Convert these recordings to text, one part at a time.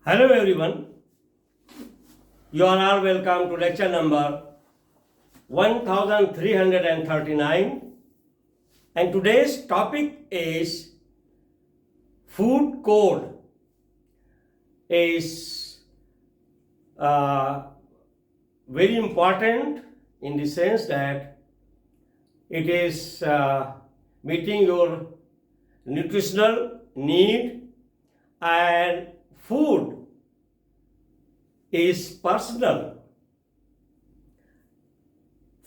Hello everyone, you are all welcome to lecture number 1339 and today's topic is food code is very important in the sense that it is meeting your nutritional need, and food is personal.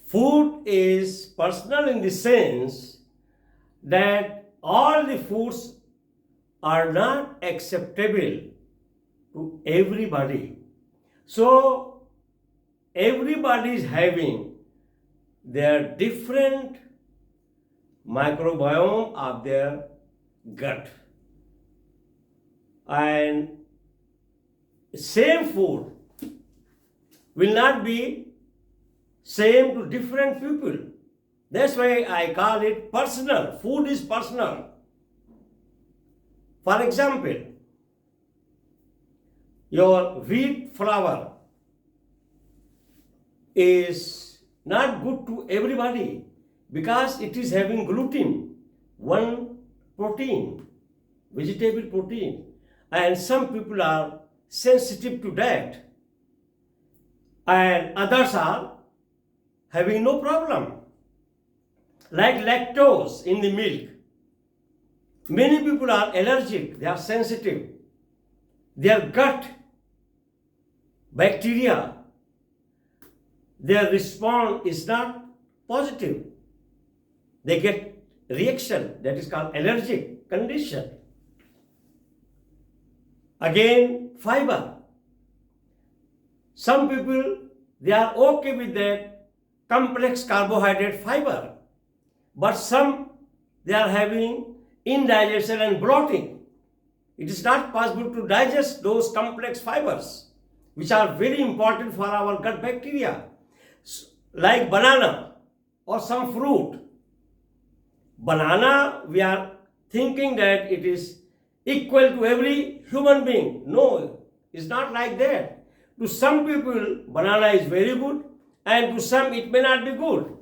Food is personal in the sense that all the foods are not acceptable to everybody. So everybody is having their different microbiome of their gut, and same food will not be same to different people. That's why I call it personal. Food is personal. For example, your wheat flour is not good to everybody because it is having gluten, one protein, vegetable protein, and some people are sensitive to that, and others are having no problem. Like lactose in the milk, many people are allergic, they are sensitive, their gut bacteria, their response is not positive, they get reaction, that is called allergic condition. Again, fiber. Some people, they are okay with that complex carbohydrate fiber, but some, they are having indigestion and bloating. It is not possible to digest those complex fibers, which are very important for our gut bacteria, like banana or some fruit. Banana, we are thinking that it is equal to every human being. No, it's not like that. To some people, banana is very good, and to some it may not be good.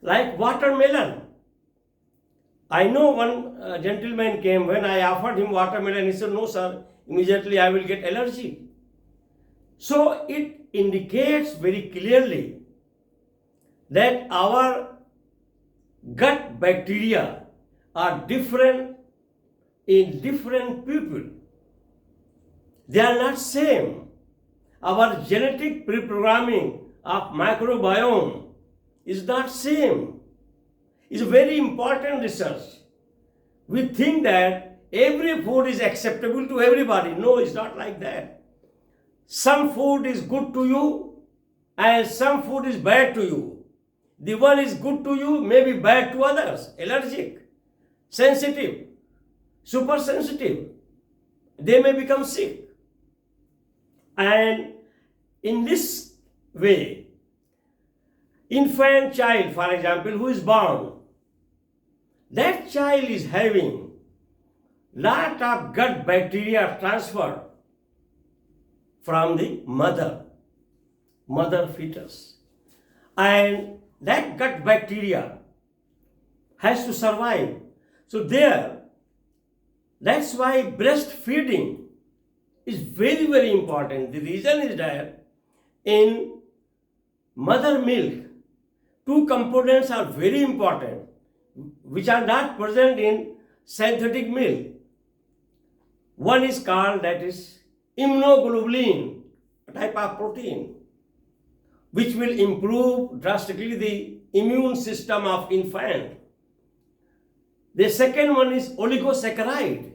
Like watermelon. I know one gentleman came, when I offered him watermelon, he said, no sir, immediately I will get allergy. So it indicates very clearly that our gut bacteria are different in different people. They are not same. Our genetic pre-programming of microbiome is not same. It's a very important research. We think that every food is acceptable to everybody. No, it's not like that. Some food is good to you and some food is bad to you. The one is good to you may be bad to others. Allergic, sensitive, super sensitive. They may become sick. And in this way, infant child, for example, who is born, that child is having lot of gut bacteria transferred from the mother fetus. And that gut bacteria has to survive. So that's why breastfeeding is very, very important. The reason is that in mother milk, two components are very important, which are not present in synthetic milk. One is called, that is immunoglobulin, a type of protein, which will improve drastically the immune system of infant. The second one is oligosaccharide.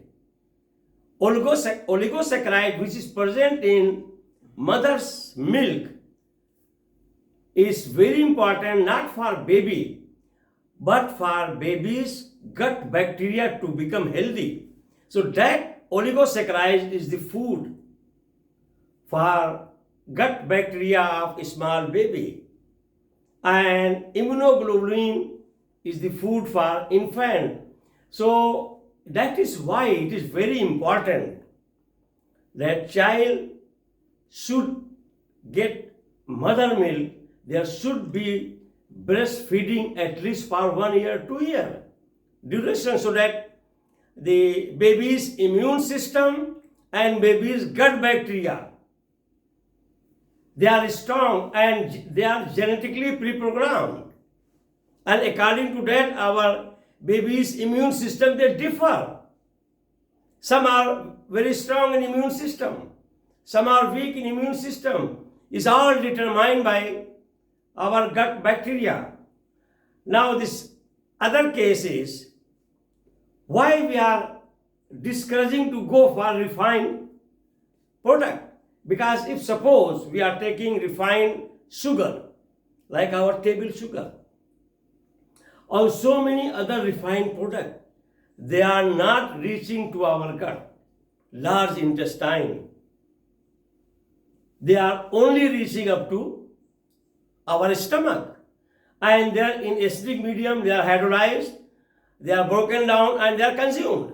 Oligosaccharide, which is present in mother's milk, is very important not for baby, but for baby's gut bacteria to become healthy. So that oligosaccharide is the food for gut bacteria of a small baby, and immunoglobulin is the food for infant. So that is why it is very important that child should get mother milk, there should be breastfeeding at least for 1 year, 2 year duration, so that the baby's immune system and baby's gut bacteria, they are strong and they are genetically pre-programmed. And according to that, our baby's immune system, they differ. Some are very strong in immune system. Some are weak in immune system. It's all determined by our gut bacteria. Now this other case is why we are discouraging to go for refined product. Because if suppose we are taking refined sugar, like our table sugar, or so many other refined products, they are not reaching to our gut, large intestine. They are only reaching up to our stomach. And they are in acidic medium, they are hydrolyzed, they are broken down and they are consumed.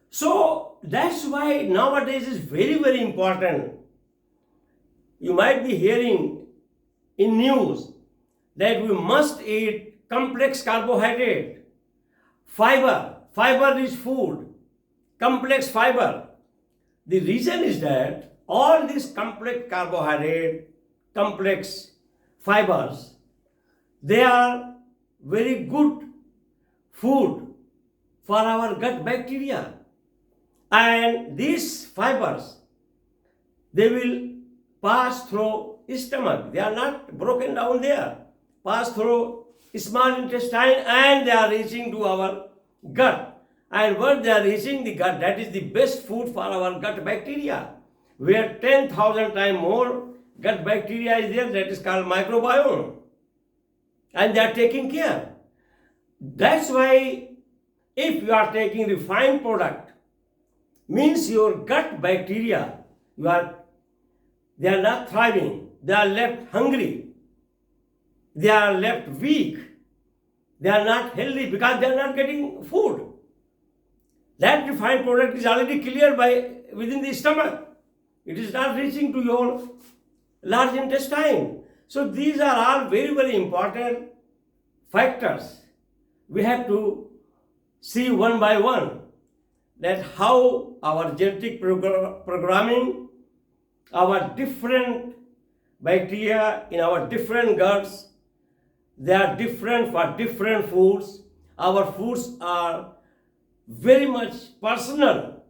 So that's why nowadays is very, very important. You might be hearing in news that we must eat complex carbohydrate, fiber-rich food, complex fiber. The reason is that all these complex carbohydrate, complex fibers, they are very good food for our gut bacteria. And these fibers, they will pass through stomach. They are not broken down there. Pass through small intestine and they are reaching to our gut. And what they are reaching the gut, that is the best food for our gut bacteria. Where 10,000 times more gut bacteria is there, that is called microbiome. And they are taking care. That's why if you are taking refined product, means your gut bacteria, they are not thriving, they are left hungry, they are left weak, they are not healthy because they are not getting food. That refined product is already cleared within the stomach. It is not reaching to your large intestine. So these are all very, very important factors. We have to see one by one that how our genetic programming, our different bacteria in our different guts, they are different for different foods. Our foods are very much personal.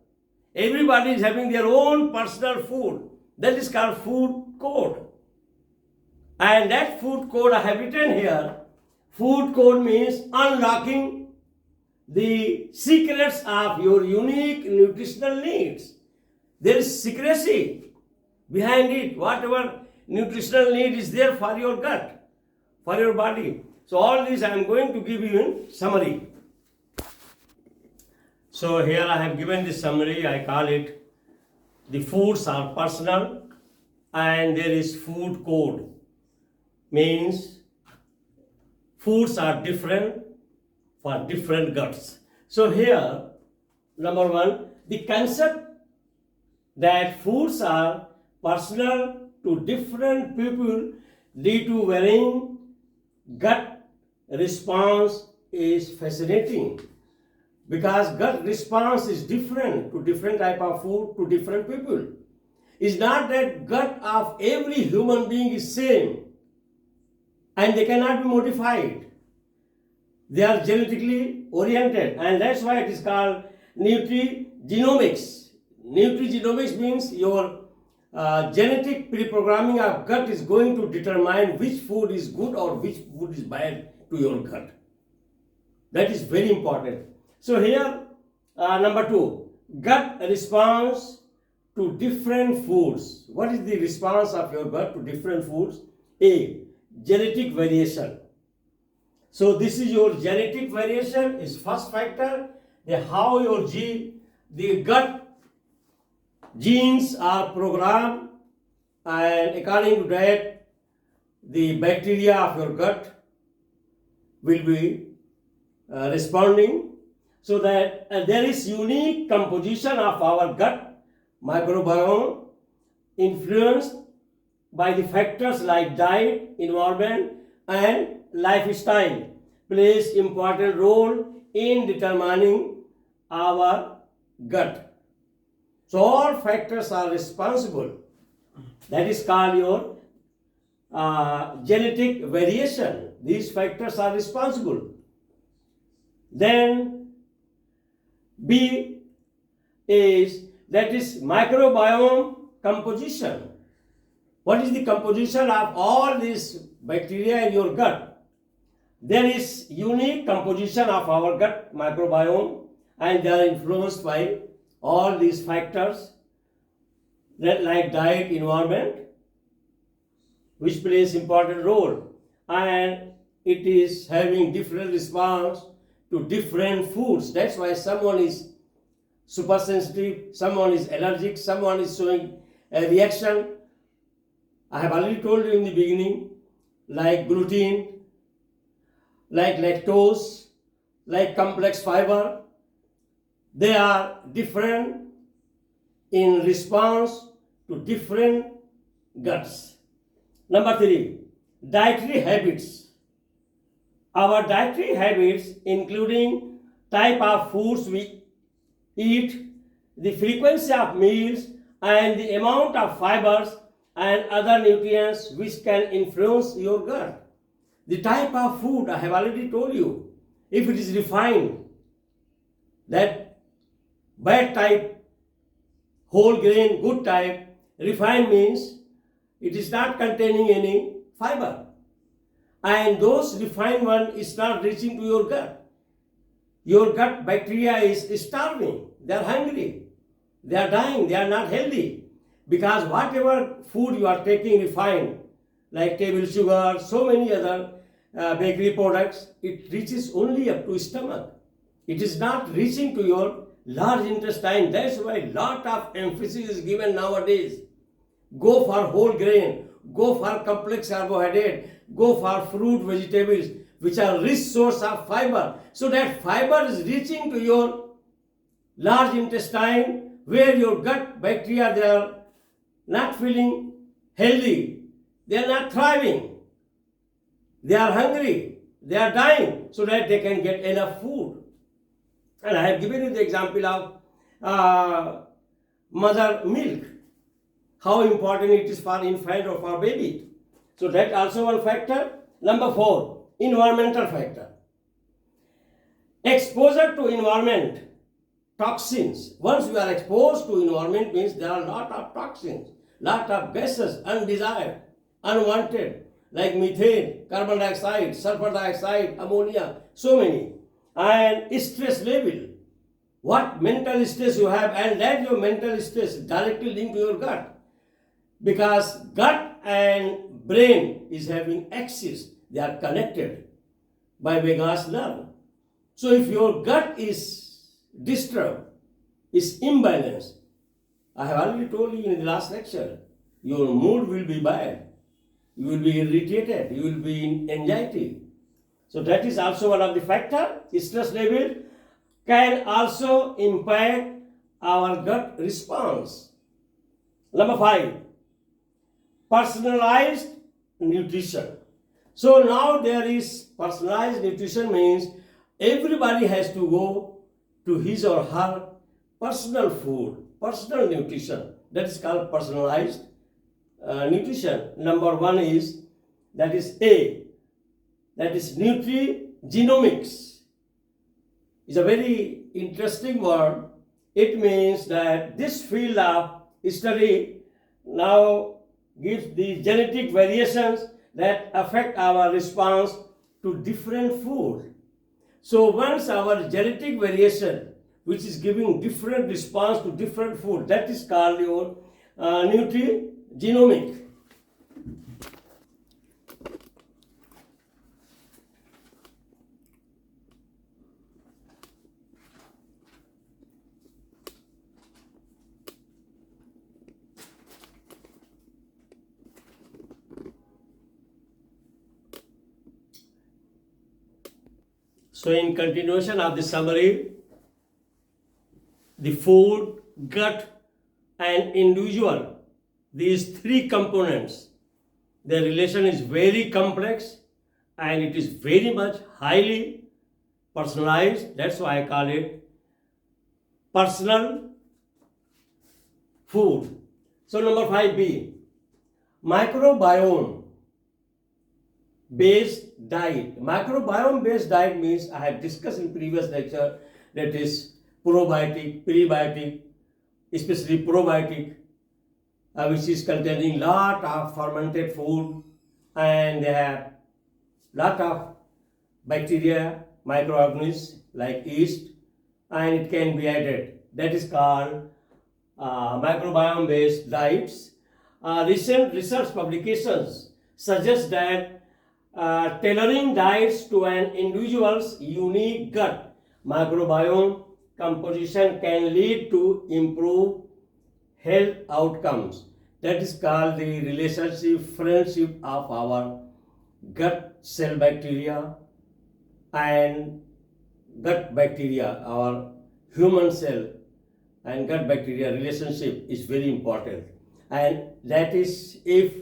Everybody is having their own personal food. That is called food code. And that food code I have written here. Food code means unlocking the secrets of your unique nutritional needs. There is secrecy behind it. Whatever nutritional need is there for your gut, for your body. So all this I am going to give you in summary. So here I have given this summary. I call it the foods are personal and there is food code. Means foods are different for different guts. So here, number one, the concept that foods are personal to different people due to varying gut response is fascinating. Because gut response is different to different type of food to different people. It's not that gut of every human being is same and they cannot be modified. They are genetically oriented, and that's why it is called nutrigenomics. Nutrigenomics means your genetic pre-programming of gut is going to determine which food is good or which food is bad to your gut. That is very important. So here, number two, gut response to different foods. What is the response of your gut to different foods? A, genetic variation. So this is your genetic variation is first factor. How your the gut genes are programmed, and according to that, the bacteria of your gut will be responding. So that there is unique composition of our gut microbiome influenced by the factors like diet, environment, and lifestyle plays important role in determining our gut. So all factors are responsible. That is called your genetic variation. These factors are responsible. Then B is that is microbiome composition. What is the composition of all these bacteria in your gut? There is unique composition of our gut microbiome, and they are influenced by all these factors that like diet, environment, which plays important role, and it is having different response to different foods. That's why someone is super sensitive, someone is allergic, someone is showing a reaction. I have already told you in the beginning, like gluten, like lactose, like complex fiber, they are different in response to different guts. Number 3, dietary habits. Our dietary habits, including type of foods we eat, the frequency of meals, and the amount of fibers and other nutrients which can influence your gut. The type of food I have already told you. If it is refined, that bad type, whole grain, good type, refined means it is not containing any fiber. And those refined one is not reaching to your gut. Your gut bacteria is starving. They are hungry. They are dying. They are not healthy. Because whatever food you are taking refined, like table sugar, so many other bakery products, it reaches only up to stomach. It is not reaching to your large intestine. That's why lot of emphasis is given nowadays. Go for whole grain, go for complex carbohydrate, go for fruit, vegetables, which are rich source of fiber. So that fiber is reaching to your large intestine, where your gut bacteria, they are not feeling healthy. They are not thriving. They are hungry. They are dying, so that they can get enough food. And I have given you the example of mother milk, how important it is for infant or for baby. So that also one factor. Number 4, environmental factor. Exposure to environment, toxins. Once you are exposed to environment means there are a lot of toxins, lot of gases, undesired, unwanted, like methane, carbon dioxide, sulfur dioxide, ammonia, so many. And stress level, what mental stress you have, and that your mental stress directly linked to your gut. Because gut and brain is having axis, they are connected by vagus nerve. So if your gut is disturbed, is imbalanced, I have already told you in the last lecture, your mood will be bad, you will be irritated, you will be in anxiety. So that is also one of the factor. Stress level can also impact our gut response. Number 5, personalized nutrition. So now there is personalized nutrition means everybody has to go to his or her personal food, personal nutrition. That is called personalized nutrition. Number 1 is, that is A, that is nutrigenomics. It's a very interesting word. It means that this field of study now gives the genetic variations that affect our response to different food. So once our genetic variation, which is giving different response to different food, that is called your nutrigenomic. So in continuation of the summary, the food, gut, and individual, these three components, their relation is very complex and it is very much highly personalized. That's why I call it personal food. So number 5B, microbiome based diet. Microbiome based diet means, I have discussed in previous lecture, that is probiotic, prebiotic, especially probiotic, which is containing lot of fermented food, and they have lot of bacteria, microorganisms like yeast, and it can be added. That is called microbiome based diets. Recent research publications suggest that tailoring diets to an individual's unique gut microbiome composition can lead to improved health outcomes. That is called the relationship, friendship of our gut cell bacteria and gut bacteria, our human cell and gut bacteria relationship is very important. And that is, if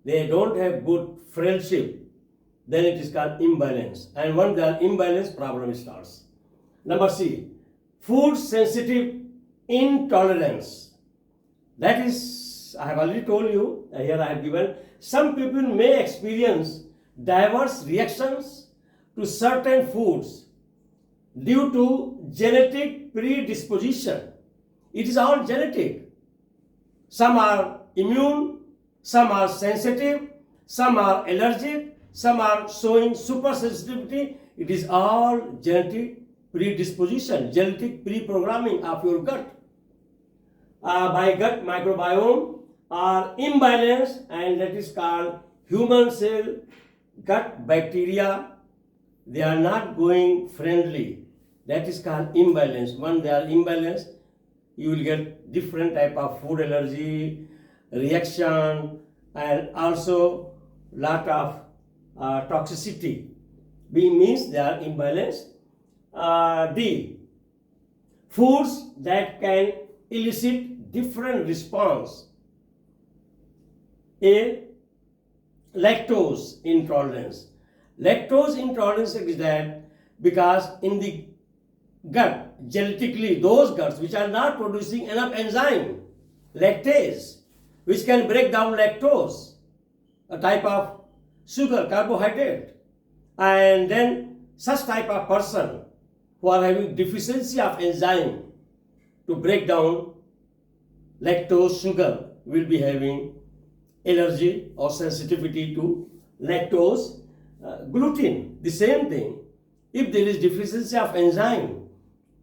they don't have good friendship, then it is called imbalance. And when they are imbalanced, problem starts. Number C, food sensitive intolerance. That is, I have already told you, here I have given, some people may experience diverse reactions to certain foods due to genetic predisposition. It is all genetic. Some are immune, some are sensitive, some are allergic, some are showing super sensitivity. It is all genetic predisposition, genetic pre-programming of your gut. By gut microbiome are imbalanced, and that is called human cell gut bacteria. They are not going friendly. That is called imbalance. When they are imbalanced, you will get different type of food allergy, reaction, and also lot of toxicity. B means they are imbalanced. D, foods that can elicit different response. A, lactose intolerance. Lactose intolerance is that because in the gut, genetically, those guts which are not producing enough enzyme, lactase, which can break down lactose, a type of sugar, carbohydrate, and then such type of person who are having deficiency of enzyme to break down lactose sugar will be having allergy or sensitivity to lactose. Gluten, the same thing. If there is deficiency of enzyme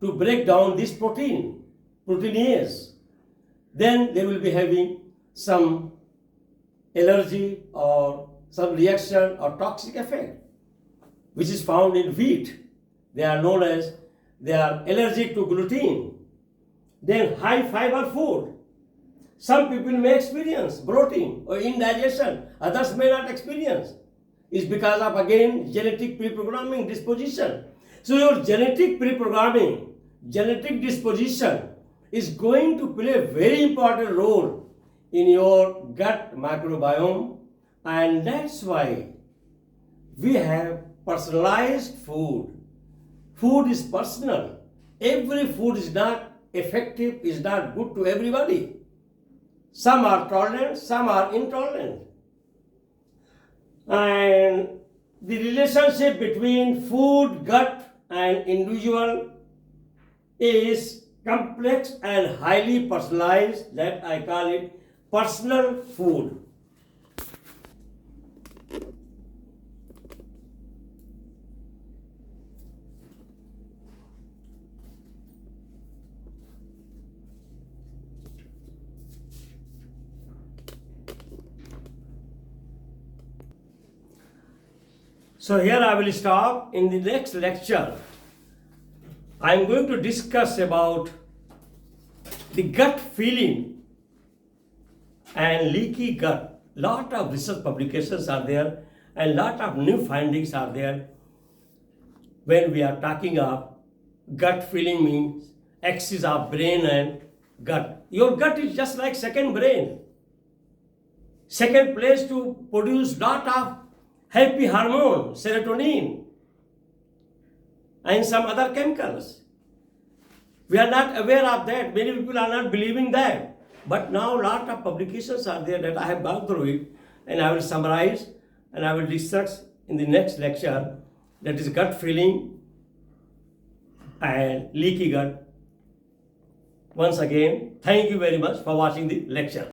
to break down this protein, proteinase, then they will be having some allergy or some reaction or toxic effect, which is found in wheat. They are known as, they are allergic to gluten. Then high fiber food. Some people may experience bloating or indigestion, others may not experience. It's because of, again, genetic pre-programming disposition. So your genetic pre-programming, genetic disposition is going to play a very important role in your gut microbiome, and that's why we have personalized food. Food is personal. Every food is not effective, is not good to everybody. Some are tolerant, some are intolerant. And the relationship between food, gut, and individual is complex and highly personalized. That I call it personal food. So here I will stop. In the next lecture, I am going to discuss about the gut feeling and leaky gut. Lot of research publications are there and lot of new findings are there. When we are talking of gut feeling, means axis of brain and gut. Your gut is just like second brain. Second place to produce lot of happy hormone, serotonin, and some other chemicals. We are not aware of that. Many people are not believing that. But now lot of publications are there that I have gone through it, and I will summarize and I will discuss in the next lecture, that is gut feeling and leaky gut. Once again, thank you very much for watching the lecture.